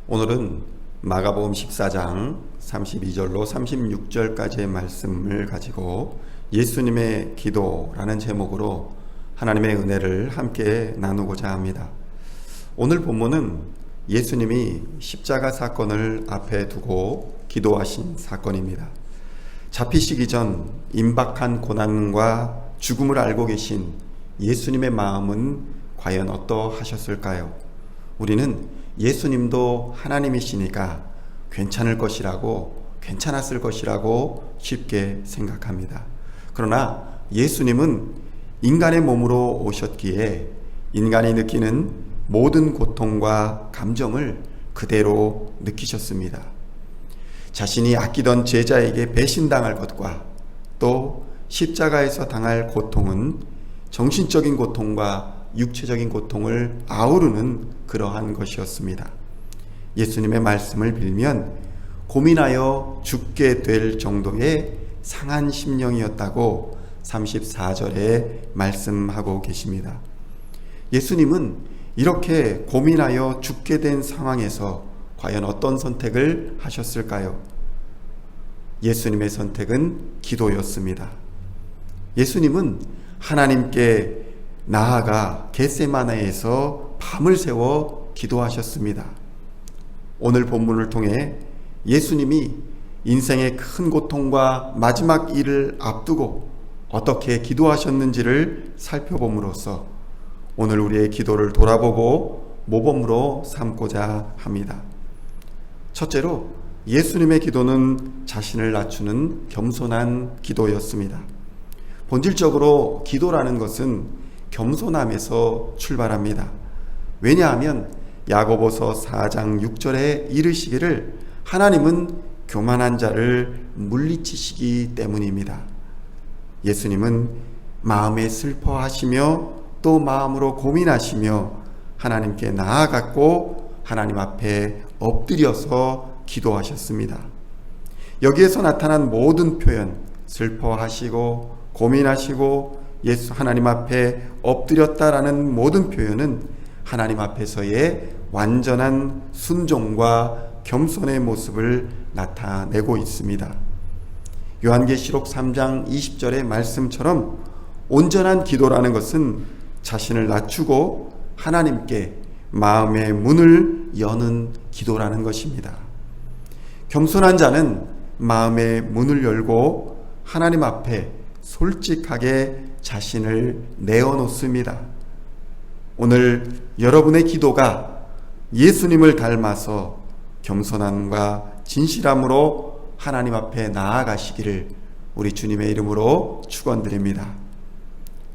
오늘은 마가복음 14장 32절로 36절까지의 말씀을 가지고 예수님의 기도라는 제목으로 하나님의 은혜를 함께 나누고자 합니다. 오늘 본문은 예수님이 십자가 사건을 앞에 두고 기도하신 사건입니다. 잡히시기 전 임박한 고난과 죽음을 알고 계신 예수님의 마음은 과연 어떠하셨을까요? 우리는 예수님도 하나님이시니까 괜찮았을 것이라고 쉽게 생각합니다. 그러나 예수님은 인간의 몸으로 오셨기에 인간이 느끼는 모든 고통과 감정을 그대로 느끼셨습니다. 자신이 아끼던 제자에게 배신당할 것과 또 십자가에서 당할 고통은 정신적인 고통과 육체적인 고통을 아우르는 그러한 것이었습니다. 예수님의 말씀을 빌면 고민하여 죽게 될 정도의 상한 심령이었다고 34절에 말씀하고 계십니다. 예수님은 이렇게 고민하여 죽게 된 상황에서 과연 어떤 선택을 하셨을까요? 예수님의 선택은 기도였습니다. 예수님은 하나님께 나아가 겟세마네에서 밤을 새워 기도하셨습니다. 오늘 본문을 통해 예수님이 인생의 큰 고통과 마지막 일을 앞두고 어떻게 기도하셨는지를 살펴봄으로써 오늘 우리의 기도를 돌아보고 모범으로 삼고자 합니다. 첫째로 예수님의 기도는 자신을 낮추는 겸손한 기도였습니다. 본질적으로 기도라는 것은 겸손함에서 출발합니다. 왜냐하면 야고보서 4장 6절에 이르시기를 하나님은 교만한 자를 물리치시기 때문입니다. 예수님은 마음에 슬퍼하시며 또 마음으로 고민하시며 하나님께 나아갔고 하나님 앞에 엎드려서 기도하셨습니다. 여기에서 나타난 모든 표현, 슬퍼하시고 고민하시고 하나님 앞에 엎드렸다라는 모든 표현은 하나님 앞에서의 완전한 순종과 겸손의 모습을 나타내고 있습니다. 요한계시록 3장 20절의 말씀처럼 온전한 기도라는 것은 자신을 낮추고 하나님께 마음의 문을 여는 기도라는 것입니다. 겸손한 자는 마음의 문을 열고 하나님 앞에 솔직하게 자신을 내어놓습니다. 오늘 여러분의 기도가 예수님을 닮아서 겸손함과 진실함으로 하나님 앞에 나아가시기를 우리 주님의 이름으로 축원드립니다.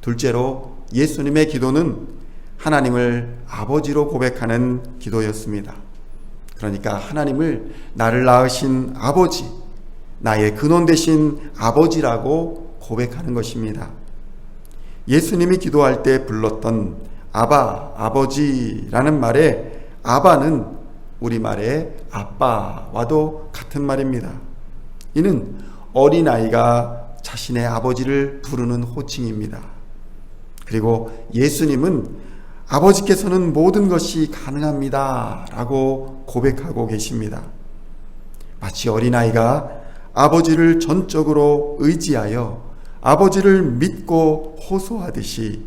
둘째로 예수님의 기도는 하나님을 아버지로 고백하는 기도였습니다. 그러니까 하나님을 나를 낳으신 아버지, 나의 근원 되신 아버지라고 고백하는 것입니다. 예수님이 기도할 때 불렀던 아바, 아버지라는 말에 아바는 우리말의 아빠와도 같은 말입니다. 이는 어린아이가 자신의 아버지를 부르는 호칭입니다. 그리고 예수님은 아버지께서는 모든 것이 가능합니다 라고 고백하고 계십니다. 마치 어린아이가 아버지를 전적으로 의지하여 아버지를 믿고 호소하듯이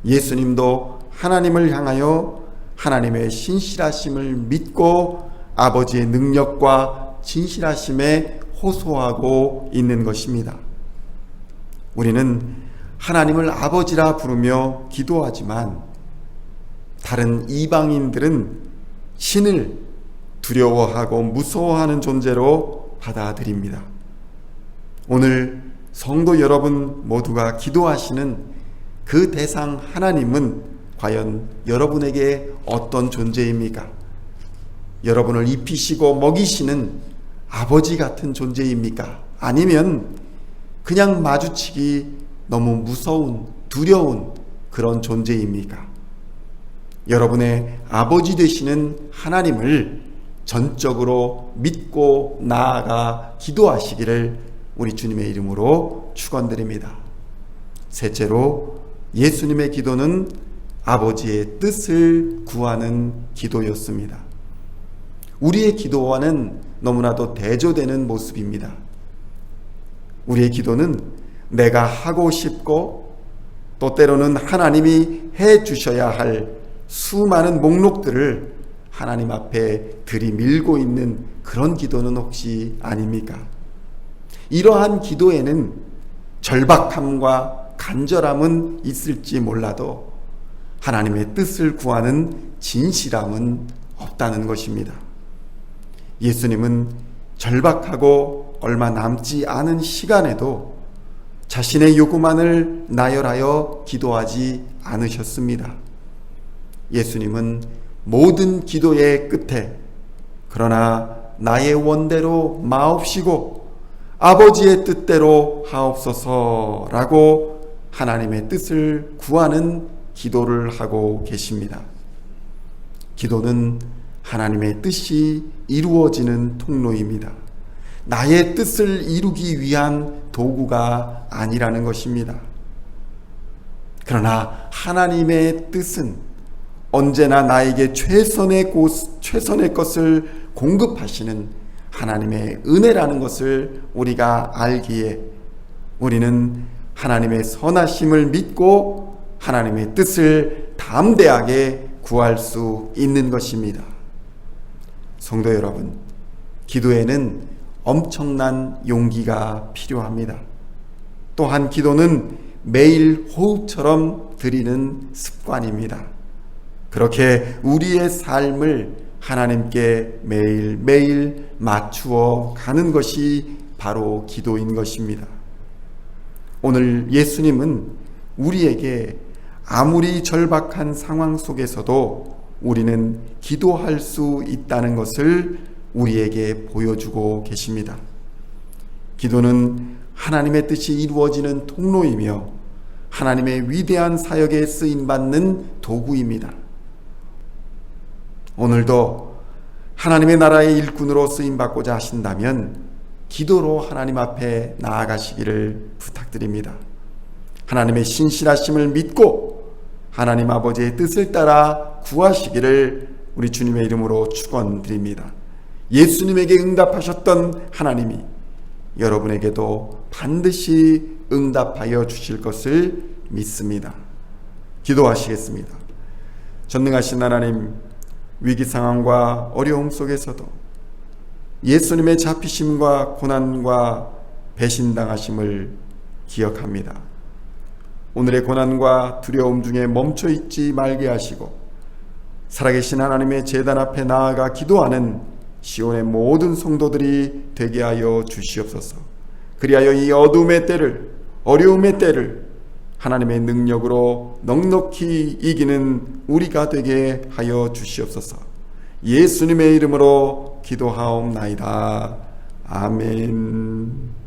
예수님도 하나님을 향하여 하나님의 신실하심을 믿고 아버지의 능력과 진실하심에 호소하고 있는 것입니다. 우리는 하나님을 아버지라 부르며 기도하지만 다른 이방인들은 신을 두려워하고 무서워하는 존재로 받아들입니다. 오늘 성도 여러분 모두가 기도하시는 그 대상 하나님은 과연 여러분에게 어떤 존재입니까? 여러분을 입히시고 먹이시는 아버지 같은 존재입니까? 아니면 그냥 마주치기 너무 무서운, 두려운 그런 존재입니까? 여러분의 아버지 되시는 하나님을 전적으로 믿고 나아가 기도하시기를 우리 주님의 이름으로 축원드립니다. 셋째로 예수님의 기도는 아버지의 뜻을 구하는 기도였습니다. 우리의 기도와는 너무나도 대조되는 모습입니다. 우리의 기도는 내가 하고 싶고 또 때로는 하나님이 해 주셔야 할 수많은 목록들을 하나님 앞에 들이밀고 있는 그런 기도는 혹시 아닙니까? 이러한 기도에는 절박함과 간절함은 있을지 몰라도 하나님의 뜻을 구하는 진실함은 없다는 것입니다. 예수님은 절박하고 얼마 남지 않은 시간에도 자신의 요구만을 나열하여 기도하지 않으셨습니다. 예수님은 모든 기도의 끝에 그러나 나의 원대로 마옵시고 아버지의 뜻대로 하옵소서라고 하나님의 뜻을 구하는 기도를 하고 계십니다. 기도는 하나님의 뜻이 이루어지는 통로입니다. 나의 뜻을 이루기 위한 도구가 아니라는 것입니다. 그러나 하나님의 뜻은 언제나 나에게 최선의 것을 공급하시는 하나님의 은혜라는 것을 우리가 알기에 우리는 하나님의 선하심을 믿고 하나님의 뜻을 담대하게 구할 수 있는 것입니다. 성도 여러분, 기도에는 엄청난 용기가 필요합니다. 또한 기도는 매일 호흡처럼 드리는 습관입니다. 그렇게 우리의 삶을 하나님께 매일매일 맞추어 가는 것이 바로 기도인 것입니다. 오늘 예수님은 우리에게 아무리 절박한 상황 속에서도 우리는 기도할 수 있다는 것을 우리에게 보여주고 계십니다. 기도는 하나님의 뜻이 이루어지는 통로이며 하나님의 위대한 사역에 쓰임받는 도구입니다. 오늘도 하나님의 나라의 일꾼으로 쓰임받고자 하신다면 기도로 하나님 앞에 나아가시기를 부탁드립니다. 하나님의 신실하심을 믿고 하나님 아버지의 뜻을 따라 구하시기를 우리 주님의 이름으로 축원드립니다. 예수님에게 응답하셨던 하나님이 여러분에게도 반드시 응답하여 주실 것을 믿습니다. 기도하시겠습니다. 전능하신 하나님, 위기 상황과 어려움 속에서도 예수님의 잡히심과 고난과 배신당하심을 기억합니다. 오늘의 고난과 두려움 중에 멈춰 있지 말게 하시고 살아계신 하나님의 제단 앞에 나아가 기도하는 시온의 모든 성도들이 되게 하여 주시옵소서. 그리하여 이 어둠의 때를, 어려움의 때를 하나님의 능력으로 넉넉히 이기는 우리가 되게 하여 주시옵소서. 예수님의 이름으로 기도하옵나이다. 아멘.